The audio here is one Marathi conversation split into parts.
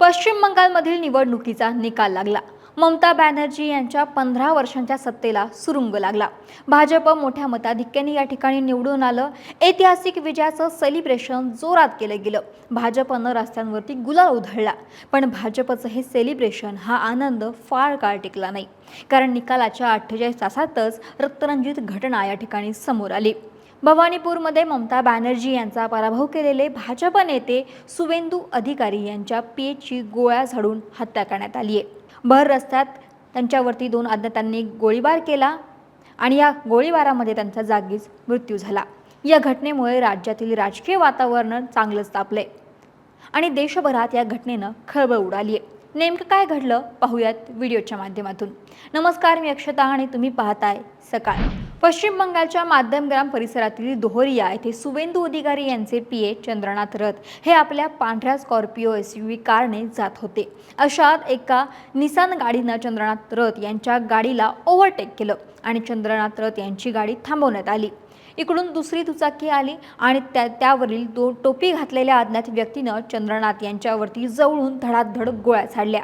पश्चिम बंगालमधील निवडणुकीचा निकाल लागला। ममता बॅनर्जी यांच्या 15 वर्षांच्या सत्तेला सुरुंग लागला। भाजप मोठ्या मताधिक्याने या ठिकाणी निवडून आलं। ऐतिहासिक विजयाचं सेलिब्रेशन जोरात केलं गेलं। भाजपनं रस्त्यांवरती गुलाल उधळला, पण भाजपचं हे सेलिब्रेशन, हा आनंद फार काळ टिकला नाही, कारण निकालाच्या 48 तासातच रक्तरंजित घटना या ठिकाणी समोर आली। भवानीपूरमध्ये ममता बॅनर्जी यांचा पराभव केलेले भाजप नेते सुवेंदू अधिकारी यांच्या पीएची गोळ्या झाडून हत्या करण्यात आली आहे। भर रस्त्यात त्यांच्यावरती 2 अज्ञातांनी गोळीबार केला आणि या गोळीबारामध्ये त्यांचा जागीच मृत्यू झाला। या घटनेमुळे राज्यातील राजकीय वातावरण चांगलंच तापलंय आणि देशभरात या घटनेनं खळबळ उडाली आहे। नेमकं काय घडलं पाहूयात व्हिडिओच्या माध्यमातून। नमस्कार, मी अक्षता आणि तुम्ही पाहताय सकाळ। पश्चिम बंगालच्या माध्यमग्राम परिसरातील दोहरिया येथे सुवेंदू अधिकारी यांचे पीए चंद्रनाथ रथ हे आपल्या पांढऱ्या स्कॉर्पिओ एसयूव्ही कारने जात होते। अशात एका निसान गाडीनं चंद्रनाथ रथ यांच्या गाडीला ओव्हरटेक केलं आणि चंद्रनाथ रथ यांची गाडी थांबवण्यात आली। इकडून दुसरी दुचाकी आली आणि त्यावरील 2 टोपी घातलेल्या अज्ञात व्यक्तीनं चंद्रनाथ यांच्यावरती जवळून धडाधड गोळ्या झाडल्या।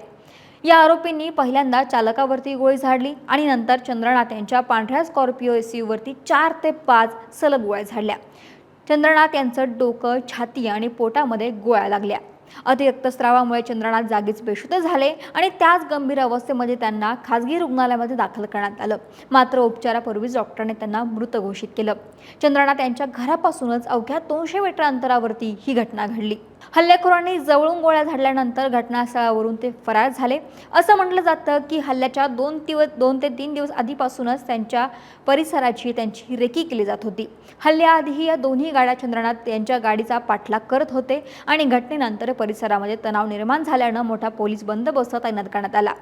या आरोपींनी पहिल्यांदा चालकावरती गोळी झाडली आणि नंतर चंद्रनाथ यांच्या पांढऱ्या स्कॉर्पिओ एसयूव्हीवरती 4 ते 5 सलग गोळ्या झाडल्या। चंद्रनाथ यांचं डोकं, छाती आणि पोटामध्ये गोळ्या लागल्या। अति रक्तस्रावामुळे चंद्रनाथ जागीच बेशुद्ध झाले आणि त्याच गंभीर अवस्थेमध्ये त्यांना खासगी रुग्णालयामध्ये दाखल करण्यात आलं। मात्र उपचारापूर्वीच डॉक्टरांनी त्यांना मृत घोषित केलं। चंद्रनाथ यांच्या घरापासूनच अवघ्या 200 मीटर अंतरावरती ही घटना घडली। हल्लेखोरांनी जवळून गोळ्या झाडल्यानंतर घटनास्थळावरून ते फरार झाले। असं म्हटलं जातं की हल्ल्याच्या 2 ते 3 दिवस आधीपासूनच त्यांच्या परिसराची त्यांची रेकी केली जात होती। हल्ल्याआधीही या दोन्ही गाड्या चंद्रनाथ यांच्या गाडीचा पाठलाग करत होते आणि घटनेनंतर परिसरामध्ये तणाव निर्माण झाल्यानं मोठा पोलीस बंदोबस्त तैनात करण्यात आला।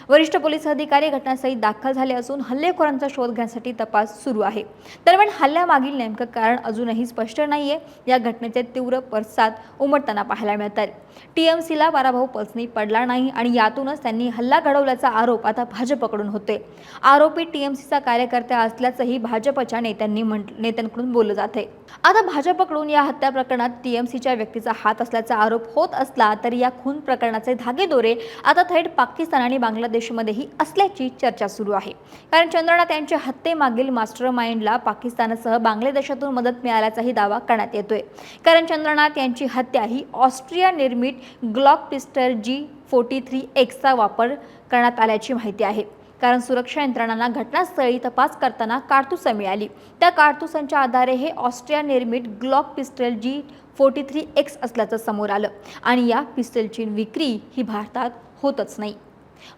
वरिष्ठ पोलीस अधिकारी घटनास्थळी दाखल झाले असून हल्लेखोरांचा शोध घेण्यासाठी तपास सुरू आहे। दरम्यान हल्ल्यामागील नेमकं कारण अजूनही स्पष्ट नाहीये। या घटनेचे तीव्र पडसाद उमटताना पाहायला मिळतात। टीएमसीला पराभव पचनी पडला नाही आणि यातूनच त्यांनी हल्ला घडवल्याचा आरोप आता भाजपकडून होतोय। आरोपी टीएमसीचा कार्यकर्ता असल्याचंही भाजपच्या नेत्यांकडून बोललं जाते। आता भाजपकडून या हत्या प्रकरणात टीएमसीच्या व्यक्तीचा हात असल्याचा आरोप होत असला तरी या खून प्रकरणाचे धागेदोरे आता थेट पाकिस्तान आणि बांगलादेशमध्येही असल्याची चर्चा सुरू आहे। कारण चंद्रनाथ यांच्या हत्येमागील मास्टरमाइंडला पाकिस्तानसह बांगलादेशातून मदत मिळाल्याचाही दावा करण्यात येतोय। कारण चंद्रनाथ यांची हत्या ही ऑस्ट्रिया निर्मित ग्लॉक पिस्टल G43X चा वापर करण्यात आल्याची माहिती आहे। कारण सुरक्षा यंत्रणांना घटनास्थळी तपास करताना कारतुसं मिळाली। त्या कारतुसांच्या आधारे हे ऑस्ट्रिया निर्मित ग्लॉक पिस्टल G43X असल्याचं समोर आलं आणि या पिस्टलची विक्री ही भारतात होतच नाही।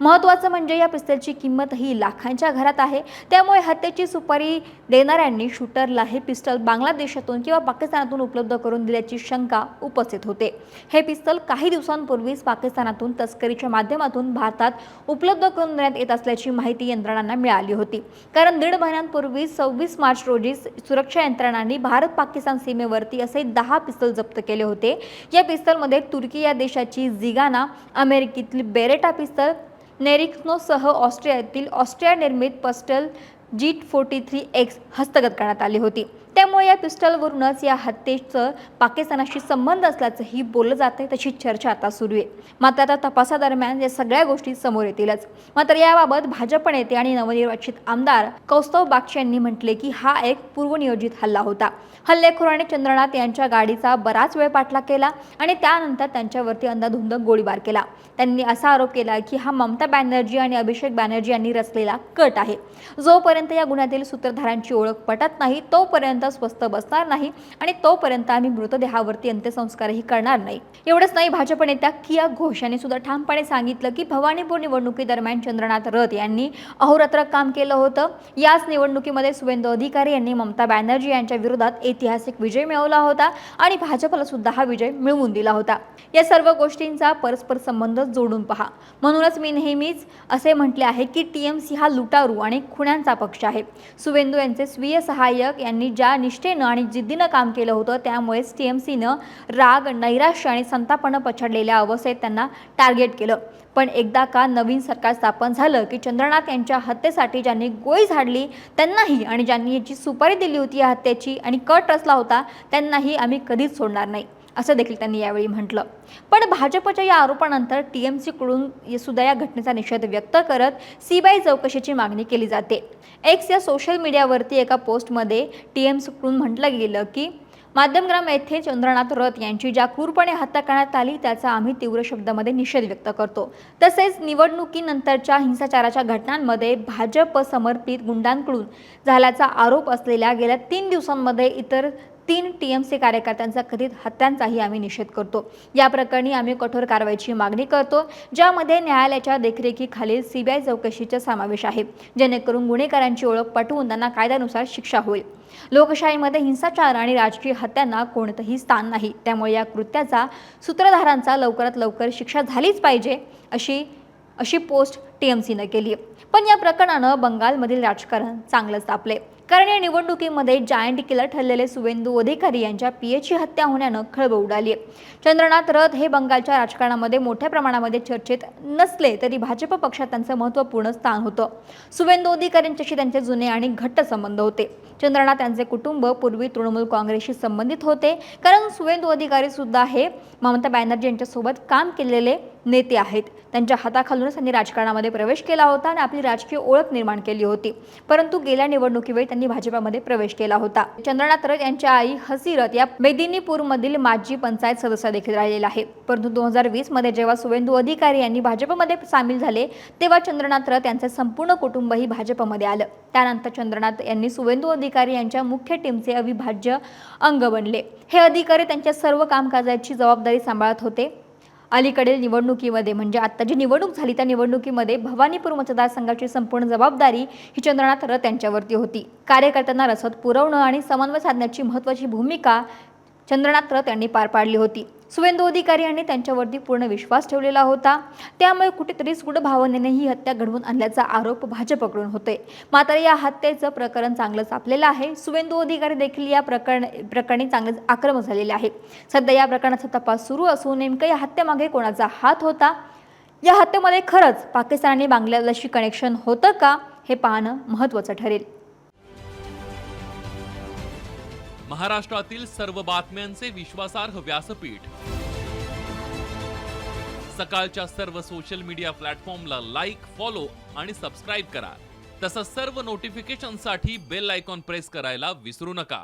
महत्त्वाचं म्हणजे या पिस्तलची किंमत ही लाखांच्या घरात आहे। त्यामुळे हत्येची सुपारी देणाऱ्यांनी शूटरला हे पिस्तल बांगलादेशातून किंवा पाकिस्तानातून उपलब्ध करून दिल्याची शंका उपस्थित होते। हे पिस्तल काही दिवसांपूर्वीच पाकिस्तानातून तस्करीच्या माध्यमातून भारतात उपलब्ध करून देण्यात येत असल्याची माहिती यंत्रणांना मिळाली होती। कारण 1.5 महिन्यांपूर्वी 26 मार्च रोजी सुरक्षा यंत्रणांनी भारत-पाकिस्तान सीमेवरती असे 10 पिस्तल जप्त केले होते। या पिस्तलमध्ये तुर्की या देशाची झिगाना, अमेरिकेतील बेरेटा पिस्तल, नेरिक्सनोसह ऑस्ट्रिया निर्मित पिस्टल G43X हस्तगत करण्यात आली होती। त्यामुळे या पिस्टलवरूनच या हत्येचं पाकिस्तानाशी संबंध असल्याचंही बोललं जाते। तशी चर्चा आता सुरू आहे। मात्र आता तपासादरम्यान या सगळ्या गोष्टी समोर येतीलच। मात्र याबाबत भाजप नेते आणि नवनिर्वाचित आमदार कौस्तव बागची यांनी म्हटले की हा एक पूर्वनियोजित हल्ला होता। हल्लेखोरांनी चंद्रनाथ यांच्या गाडीचा बराच वेळ पाठलाग केला आणि त्यानंतर त्यांच्यावरती अंधाधुंद गोळीबार केला। त्यांनी असा आरोप केला की हा ममता बॅनर्जी आणि अभिषेक बॅनर्जी यांनी रचलेला कट आहे। जोपर्यंत या गुन्ह्यातील सूत्रधारांची ओळख पटत नाही तोपर्यंत स्वस्थ बसणार नाही आणि तोपर्यंत आम्ही मृतदेहावरती अंत्यसंस्कारही करणार नाही। एवढंच नाही, भाजप नेत्या किया घोष यांनी सुद्धा ठामपणे सांगितलं की भवानीपूर निवडणुकीदरम्यान चंद्रनाथ रथ यांनी अहोरात्र काम केलं होतं। याच निवडणुकीमध्ये सुवेंदू अधिकारी यांनी ममता बॅनर्जी यांच्या विरोधात ऐतिहासिक विजय मिळवला होता आणि भाजपला सुद्धा हा विजय मिळवून दिला होता। या सर्व गोष्टींचा परस्पर संबंध जोडून पहा। म्हणूनच मी नेहमीच असे म्हटले आहे की टीएमसी हा लुटारू आणि खुण्यांचा पक्ष आहे। सुवेंदू यांचे स्वीय सहाय्यक यांनी ज्या निष्ठेनं आणि जिद्दीनं काम केलं होतं त्यामुळेच टीएमसीनं राग, नैराश्य आणि संतापानं पछाडलेल्या अवस्थेत त्यांना टार्गेट केलं। पण एकदा का नवीन सरकार स्थापन झालं की चंद्रनाथ यांच्या हत्येसाठी ज्यांनी गोळी झाडली त्यांनाही आणि ज्यांनी याची सुपारी दिली होती या हत्येची आणि कट रचला होता त्यांनाही आम्ही कधीच सोडणार नाही। असं देखील त्यांनी यावेळी म्हटलं. पण भाजपच्या या आरोपानंतर टीएमसीकडून सुद्धा या घटनेचा निषेध व्यक्त करत सीबीआय चौकशीची मागणी केली जाते. एक्स या सोशल मीडियावरती एका पोस्टमध्ये टीएमसीकडून म्हटलं गेलं की माध्यमग्राम येथे चंद्रनाथ रथ यांची ज्या क्रूरपणे हत्या करण्यात आली त्याचा आम्ही तीव्र शब्दामध्ये निषेध व्यक्त करतो. तसेच निवडणुकीनंतरच्या हिंसाचाराच्या घटनांमध्ये भाजप समर्थित गुंडांकडून झाल्याचा आरोप असलेल्या गेल्या 3 दिवसांमध्ये इतर 3 टीएमसी कार्यकर्त्यांचा कथित हत्यांचाही आम्ही निषेध करतो. या प्रकरणी आम्ही कठोर कारवाईची मागणी करतो, ज्यामध्ये न्यायालयाच्या देखरेखीखालील सीबीआय चौकशीचा समावेश आहे, जेणेकरून गुन्हेगारांची ओळख पटवून त्यांना कायद्यानुसार शिक्षा होईल. लोकशाहीमध्ये हिंसाचार आणि राजकीय हत्यांना कोणतंही स्थान नाही, त्यामुळे या कृत्याचा सूत्रधारांचा लवकरात लवकर शिक्षा झालीच पाहिजे अशी पोस्ट टीएमसीनं केली. पण या प्रकरणानं बंगालमधील राजकारण चांगलंच तापले, कारण या निवडणुकीमध्ये जायंट किलर ठरलेले सुवेंदू अधिकारी यांच्या पीएची हत्या होण्यानं खळबळ उडाली. चंद्रनाथ रथ हे बंगालच्या राजकारणामध्ये मोठ्या प्रमाणामध्ये चर्चेत नसले तरी भाजप पक्षात त्यांचं महत्त्वपूर्ण स्थान होतं. सुवेंदू अधिकाऱ्यांच्याशी त्यांचे जुने आणि घट्ट संबंध होते. चंद्रनाथ यांचे कुटुंब पूर्वी तृणमूल काँग्रेसशी संबंधित होते, कारण सुवेंदू अधिकारी सुद्धा हे ममता बॅनर्जी यांच्यासोबत काम केलेले नेते आहेत. त्यांच्या हाताखालूनच त्यांनी राजकारणामध्ये प्रवेश केला होता आणि आपली राजकीय ओळख निर्माण केली होती. परंतु गेल्या निवडणुकीवेळी त्यांनी भाजपामध्ये प्रवेश केला होता. चंद्रनाथ रथ यांच्या आई हसीरथ या मेदिनीपूरमधील माजी पंचायत सदस्य देखील राहिलेला आहे. परंतु 2020 मध्ये जेव्हा सुवेंदू अधिकारी यांनी भाजपमध्ये सामील झाले तेव्हा चंद्रनाथ रथ यांचे संपूर्ण कुटुंबही भाजपमध्ये आलं. त्यानंतर चंद्रनाथ यांनी सुवेंदू अधिकारी यांच्या मुख्य टीमचे अविभाज्य अंग बनले. हे अधिकारी त्यांच्या सर्व कामकाजाची जबाबदारी सांभाळत होते. अलीकडील निवडणुकीमध्ये म्हणजे आता जी निवडणूक झाली त्या निवडणुकीमध्ये भवानीपूर मतदारसंघाची संपूर्ण जबाबदारी ही चंद्रनाथ रथ यांच्यावरती होती. कार्यकर्त्यांना रसद पुरवणं आणि समन्वय साधण्याची महत्त्वाची भूमिका चंद्रनाथ रथ यांनी पार पाडली होती. सुवेंदू अधिकारी यांनी त्यांच्यावरती पूर्ण विश्वास ठेवलेला होता, त्यामुळे कुठेतरी सूड भावनेने ही हत्या घडवून आणल्याचा आरोप भाजपकडून होते. मात्र या हत्येचं प्रकरण चांगलं चापलेलं आहे. सुवेंदू अधिकारी देखील या प्रकरणी चांगलेच आक्रमक झालेले आहे. सध्या या प्रकरणाचा तपास सुरू असून नेमकं या हत्येमागे कोणाचा हात होता, या हत्येमध्ये खरंच पाकिस्तान आणि बांगलादेशशी कनेक्शन होतं का हे पाहणं महत्त्वाचं ठरेल. महाराष्ट्रातील सर्व बातम्यांचे विश्वासार्ह व्यासपीठ. सकाळच्या सर्व सोशल मीडिया प्लॅटफॉर्मला लाईक, फॉलो आणि सबस्क्राईब करा. तसंच सर्व नोटिफिकेशनसाठी बेल आयकॉन प्रेस करायला विसरू नका.